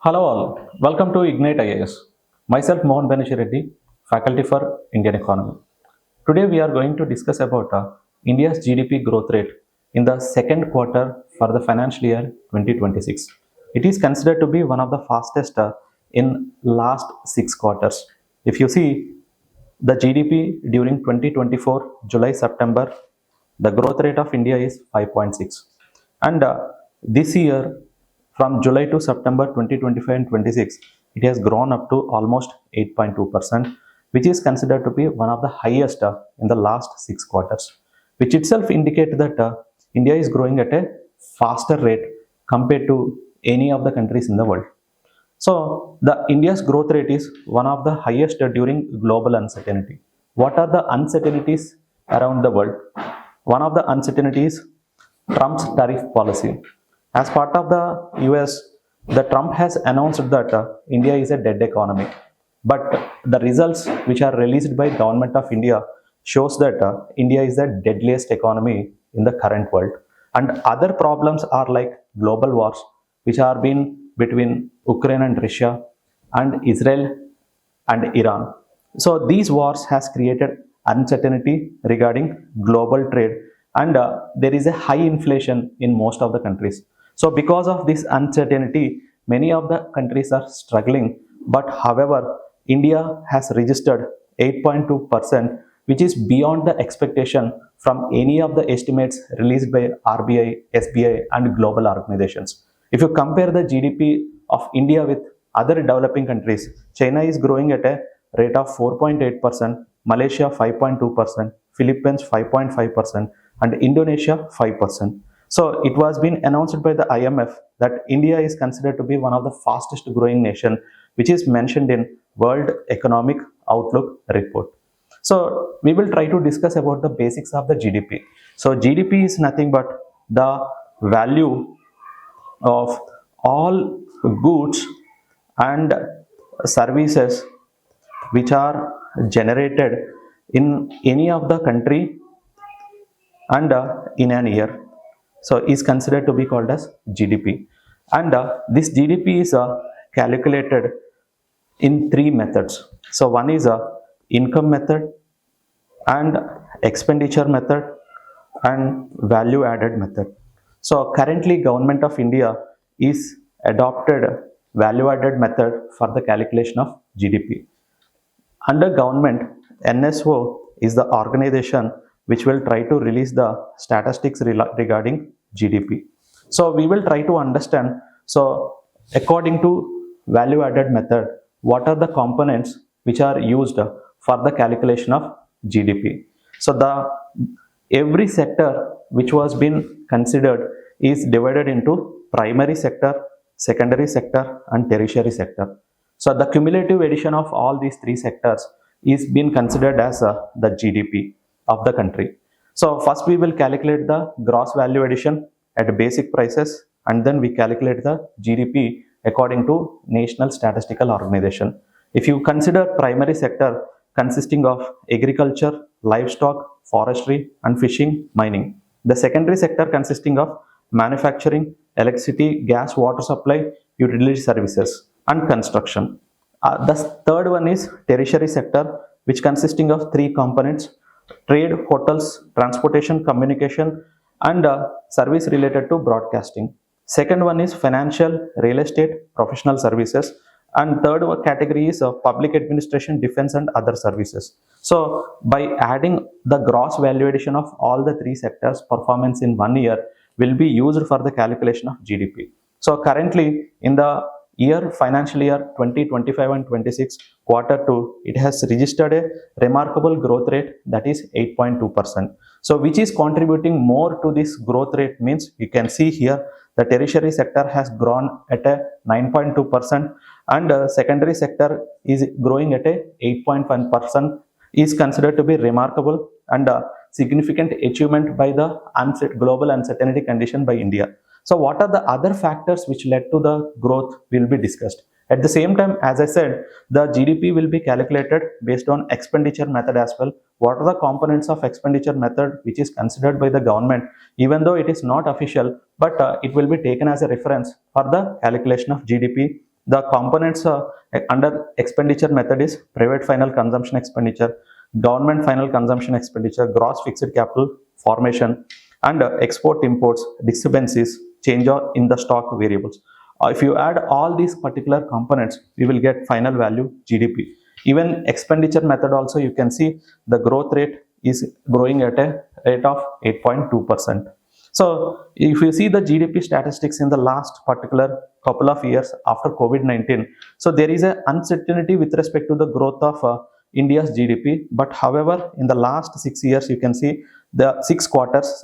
Hello all, welcome to Ignite IAS. Myself Mohan Reddy, faculty for Indian Economy. Today we are going to discuss about India's GDP growth rate in the second quarter for the financial year 2026. It is considered to be one of the fastest in last 6 quarters. If you see the GDP during 2024 July-September, the growth rate of India is 5.6, and this year from July to September 2025 and 26, it has grown up to almost 8.2%, which is considered to be one of the highest in the last 6 quarters, which itself indicates that India is growing at a faster rate compared to any of the countries in the world. So the India's growth rate is one of the highest during global uncertainty. What are the uncertainties around the world? One of the uncertainties, Trump's tariff policy. As part of the US, the Trump has announced that India is a dead economy. But the results which are released by government of India shows that India is the deadliest economy in the current world. And other problems are like global wars, which are been between Ukraine and Russia and Israel and Iran. So these wars has created uncertainty regarding global trade, and there is a high inflation in most of the countries. So because of this uncertainty, many of the countries are struggling. But however, India has registered 8.2%, which is beyond the expectation from any of the estimates released by RBI, SBI, and global organizations. If you compare the GDP of India with other developing countries, China is growing at a rate of 4.8%, Malaysia 5.2%, Philippines 5.5%, and Indonesia 5%. So it was been announced by the IMF that India is considered to be one of the fastest growing nation, which is mentioned in World Economic Outlook report. So we will try to discuss about the basics of the GDP. So GDP is nothing but the value of all goods and services which are generated in any of the country and in an year. So is considered to be called as GDP, and this GDP is calculated in three methods. So one is a income method, and expenditure method, and value added method. So currently government of India is adopted value added method for the calculation of GDP. Under government, NSO is the organization which will try to release the statistics regarding GDP. So we will try to understand, so according to value added method, what are the components which are used for the calculation of GDP. So every sector which was been considered is divided into primary sector, secondary sector, and tertiary sector. So the cumulative addition of all these three sectors is being considered as the GDP of the country. So first we will calculate the gross value addition at basic prices, and then we calculate the GDP according to National Statistical Organization. If you consider primary sector consisting of agriculture, livestock, forestry, and fishing, mining. The secondary sector consisting of manufacturing, electricity, gas, water supply, utility services, and construction. The third one is tertiary sector, which consisting of three components: trade, hotels, transportation, communication, and service related to broadcasting. Second one is financial, real estate, professional services, and third category is public administration, defense, and other services. So by adding the gross value addition of all the three sectors performance in 1 year will be used for the calculation of GDP. So currently in the financial year 2025 and 26 quarter 2, it has registered a remarkable growth rate, that is 8.2%. So which is contributing more to this growth rate means you can see here the tertiary sector has grown at a 9.2%, and secondary sector is growing at a 8.1%, is considered to be remarkable and significant achievement by the global uncertainty condition by India. So what are the other factors which led to the growth will be discussed. At the same time, as I said, the GDP will be calculated based on expenditure method as well. What are the components of expenditure method which is considered by the government, even though it is not official, but it will be taken as a reference for the calculation of GDP The components under expenditure method is private final consumption expenditure, government final consumption expenditure, gross fixed capital formation, and export imports, disturbances, change in the stock variables. If you add all these particular components, we will get final value GDP. Even expenditure method also, you can see the growth rate is growing at a rate of 8.2%. So if you see the GDP statistics in the last particular couple of years after COVID-19, so there is an uncertainty with respect to the growth of India's GDP. But however, in the last 6 years, you can see the 6 quarters,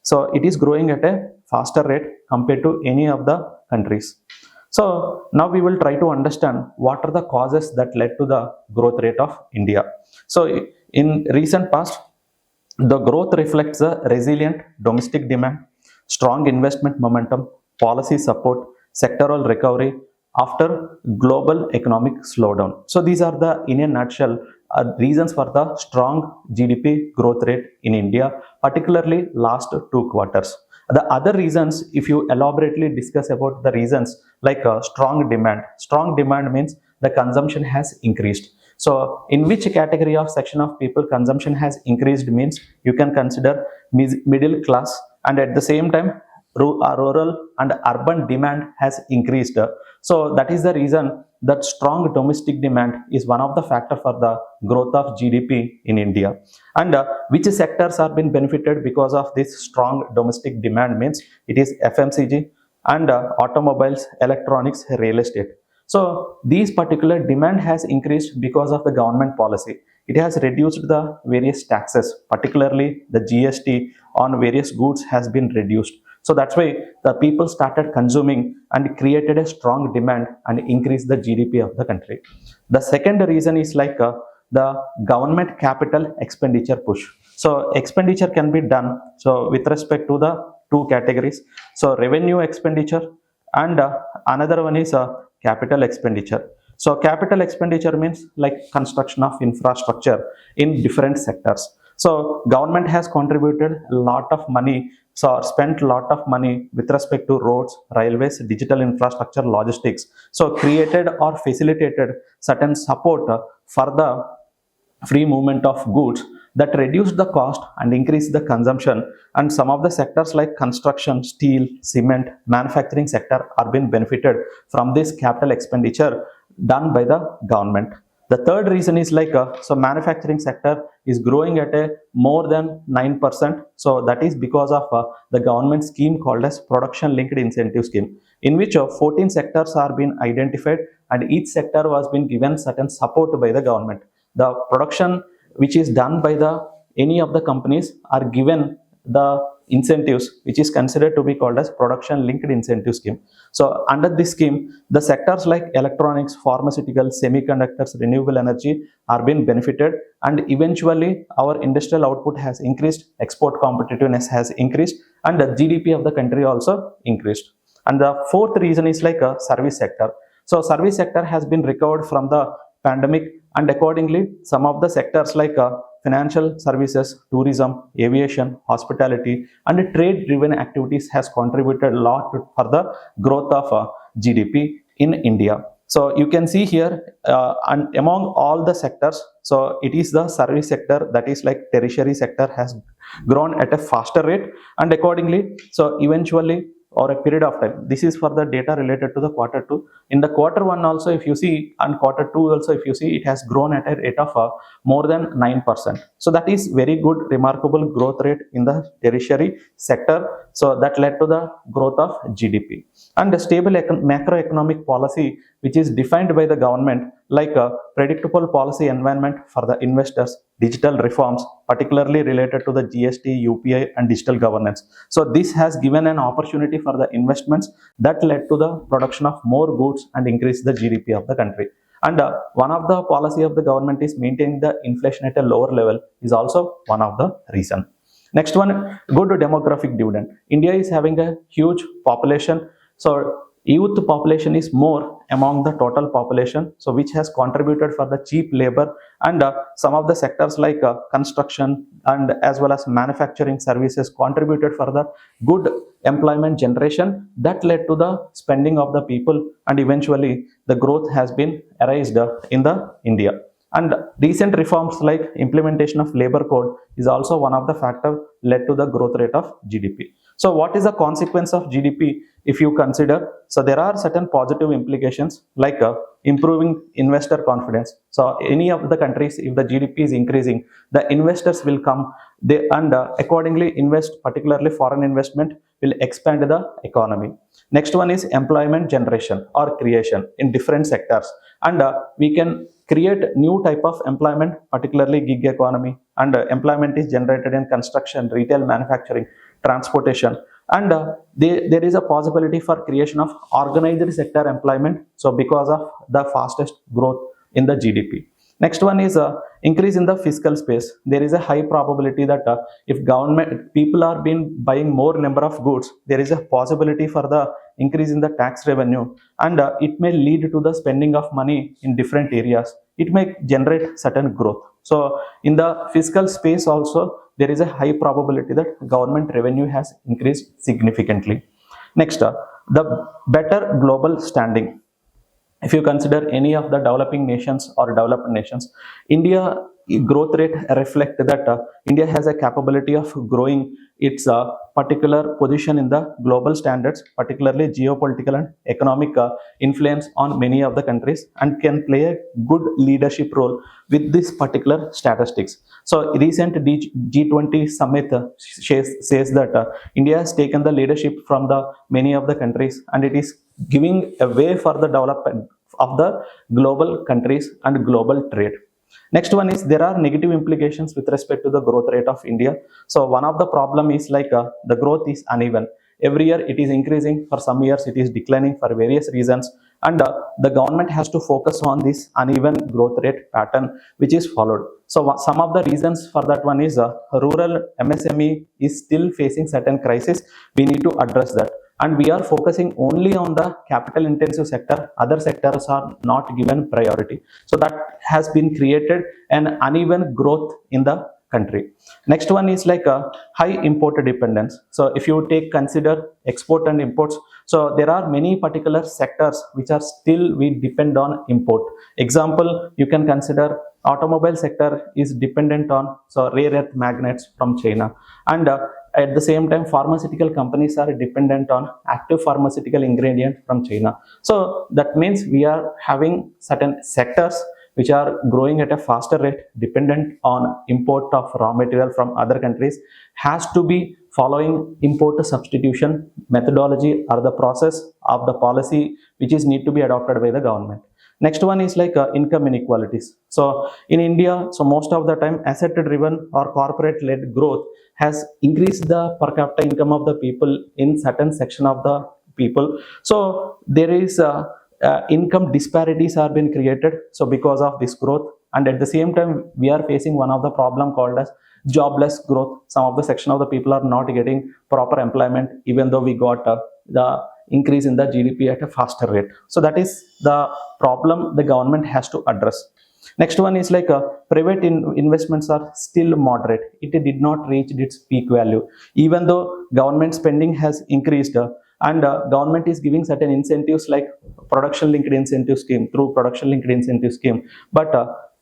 so it is growing at a faster rate compared to any of the countries. So now we will try to understand what are the causes that led to the growth rate of India. So in recent past, the growth reflects a resilient domestic demand, strong investment momentum, policy support, sectoral recovery after global economic slowdown. So these are the, in a nutshell, reasons for the strong GDP growth rate in India, particularly last 2 quarters. The other reasons, if you elaborately discuss about the reasons, like strong demand means the consumption has increased. So in which category of section of people consumption has increased means you can consider middle class, and at the same time rural and urban demand has increased. So that is the reason that strong domestic demand is one of the factor for the growth of GDP in India. And which sectors have been benefited because of this strong domestic demand means it is FMCG and automobiles, electronics, real estate. So these particular demand has increased because of the government policy. It has reduced the various taxes, particularly the GST on various goods has been reduced. So that's why the people started consuming and created a strong demand and increased the GDP of the country. The second reason is like the government capital expenditure push. So expenditure can be done so with respect to the 2 categories. So revenue expenditure and another one is capital expenditure. So capital expenditure means like construction of infrastructure in different sectors. So government has contributed a lot of money, so spent a lot of money with respect to roads, railways, digital infrastructure, logistics. So created or facilitated certain support for the free movement of goods that reduced the cost and increased the consumption. And some of the sectors like construction, steel, cement, manufacturing sector are being benefited from this capital expenditure done by the government. The third reason is like so manufacturing sector is growing at a more than 9%. So that is because of the government scheme called as production linked incentive scheme, in which 14 sectors are being identified and each sector was being given certain support by the government. The production which is done by the any of the companies are given the incentives which is considered to be called as production linked incentive scheme. So under this scheme, the sectors like electronics, pharmaceuticals, semiconductors, renewable energy are being benefited, and eventually our industrial output has increased, export competitiveness has increased, and the GDP of the country also increased. And the fourth reason is like a service sector. So service sector has been recovered from the pandemic, and accordingly some of the sectors like financial services, tourism, aviation, hospitality, and trade driven activities has contributed a lot for the growth of GDP in India. So you can see here and among all the sectors, so it is the service sector, that is like tertiary sector, has grown at a faster rate, and accordingly so eventually or a period of time, this is for the data related to the quarter 2. In the quarter 1 also if you see, and quarter 2 also if you see, it has grown at a rate of more than 9%. So that is very good, remarkable growth rate in the tertiary sector. So that led to the growth of GDP. And the stable macroeconomic policy which is defined by the government, like a predictable policy environment for the investors, digital reforms particularly related to the GST, UPI and digital governance. So this has given an opportunity for the investments that led to the production of more goods and increase the GDP of the country. And one of the policy of the government is maintaining the inflation at a lower level is also one of the reason. Next one, good demographic dividend. India is having a huge population. So youth population is more among the total population, so which has contributed for the cheap labor, and some of the sectors like construction and as well as manufacturing services contributed for the good employment generation that led to the spending of the people, and eventually the growth has been arised in the India. And recent reforms like implementation of labor code is also one of the factor led to the growth rate of GDP. So what is the consequence of GDP if you consider? So there are certain positive implications like improving investor confidence. So any of the countries, if the GDP is increasing, the investors will come, and accordingly invest, particularly foreign investment will expand the economy. Next one is employment generation or creation in different sectors, and we can create new type of employment, particularly gig economy, and employment is generated in construction, retail, manufacturing, transportation, and there is a possibility for creation of organized sector employment, so because of the fastest growth in the GDP. Next one is increase in the fiscal space. There is a high probability that if government people are been buying more number of goods, there is a possibility for the increase in the tax revenue, and it may lead to the spending of money in different areas. It may generate certain growth. So in the fiscal space also, there is a high probability that government revenue has increased significantly. Next, the better global standing. If you consider any of the developing nations or developed nations, India growth rate reflect that India has a capability of growing its particular position in the global standards, particularly geopolitical and economic influence on many of the countries, and can play a good leadership role with this particular statistics. So recent G20 summit says that India has taken the leadership from the many of the countries, and it is giving a way for the development of the global countries and global trade. Next one is there are negative implications with respect to the growth rate of India. So one of the problem is like the growth is uneven. Every year it is increasing, for some years it is declining for various reasons, and the government has to focus on this uneven growth rate pattern which is followed. So some of the reasons for that one is rural MSME is still facing certain crisis. We need to address that, and we are focusing only on the capital intensive sector. Other sectors are not given priority, so that has been created an uneven growth in the country. Next one is like a high import dependence. So if you take consider export and imports, so there are many particular sectors which are still we depend on import. Example, you can consider automobile sector is dependent on so rare earth magnets from China, and at the same time pharmaceutical companies are dependent on active pharmaceutical ingredient from China. So that means we are having certain sectors which are growing at a faster rate dependent on import of raw material from other countries, has to be following import substitution methodology or the process of the policy which is need to be adopted by the government. Next one is like income inequalities. So in India, so most of the time asset driven or corporate led growth has increased the per capita income of the people in certain section of the people. So there is income disparities are being created, so because of this growth, and at the same time we are facing one of the problem called as jobless growth. Some of the section of the people are not getting proper employment even though we got the increase in the GDP at a faster rate. So that is the problem the government has to address. Next one is like private investments are still moderate. It did not reach its peak value even though government spending has increased, and government is giving certain incentives like production linked incentive scheme, through production linked incentive scheme, but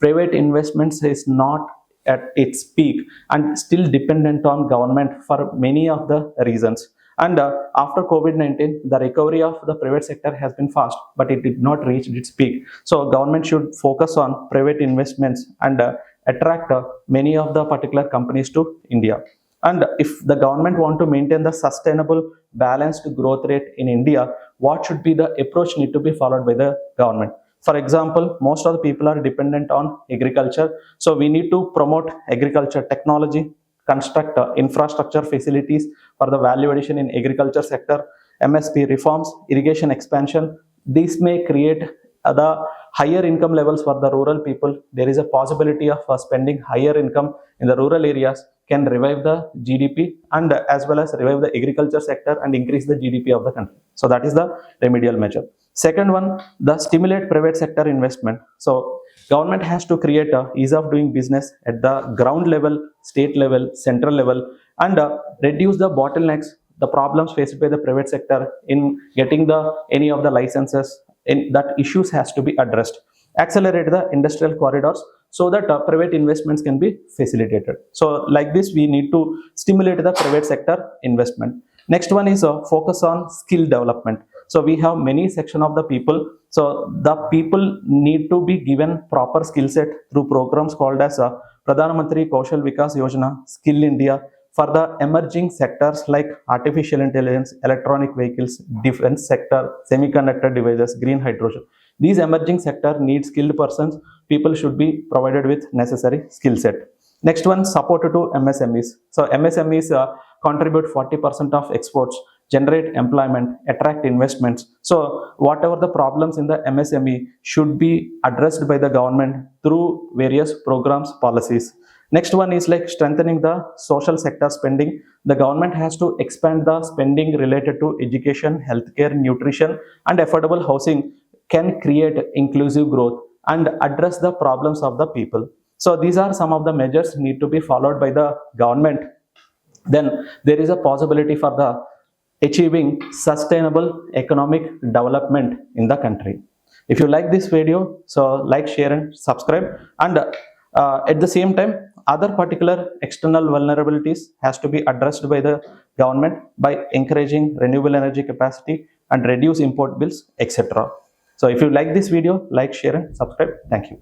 private investments is not at its peak and still dependent on government for many of the reasons. And after COVID-19, the recovery of the private sector has been fast, but it did not reach its peak. So government should focus on private investments and attract many of the particular companies to India. And if the government want to maintain the sustainable balanced growth rate in India, what should be the approach need to be followed by the government? For example, most of the people are dependent on agriculture. So we need to promote agriculture technology, construct infrastructure facilities for the value addition in agriculture sector, MSP reforms, irrigation expansion. These may create the higher income levels for the rural people. There is a possibility of spending higher income in the rural areas can revive the GDP and as well as revive the agriculture sector and increase the GDP of the country. So that is the remedial measure. Second one, the stimulate private sector investment. So government has to create a ease of doing business at the ground level, state level, central level, and reduce the bottlenecks the problems faced by the private sector in getting the any of the licenses, that issues has to be addressed. Accelerate the industrial corridors so that private investments can be facilitated. So like this, we need to stimulate the private sector investment. Next one is focus on skill development. So we have many section of the people. So the people need to be given proper skill set through programs called as Pradhan Mantri Kaushal Vikas Yojana, Skill India, for the emerging sectors like artificial intelligence, electronic vehicles, defense sector, semiconductor devices, green hydrogen. These emerging sector need skilled persons. People should be provided with necessary skill set. Next one, support to MSMEs. So MSMEs contribute 40% of exports, generate employment, attract investments. So whatever the problems in the MSME should be addressed by the government through various programs, policies. Next one is like strengthening the social sector spending. The government has to expand the spending related to education, healthcare, nutrition, and affordable housing can create inclusive growth and address the problems of the people. So these are some of the measures need to be followed by the government. Then there is a possibility for the achieving sustainable economic development in the country. If you like this video, so like, share and subscribe. And at the same time, other particular external vulnerabilities has to be addressed by the government by encouraging renewable energy capacity and reduce import bills, etc. So if you like this video, like, share and subscribe. Thank you.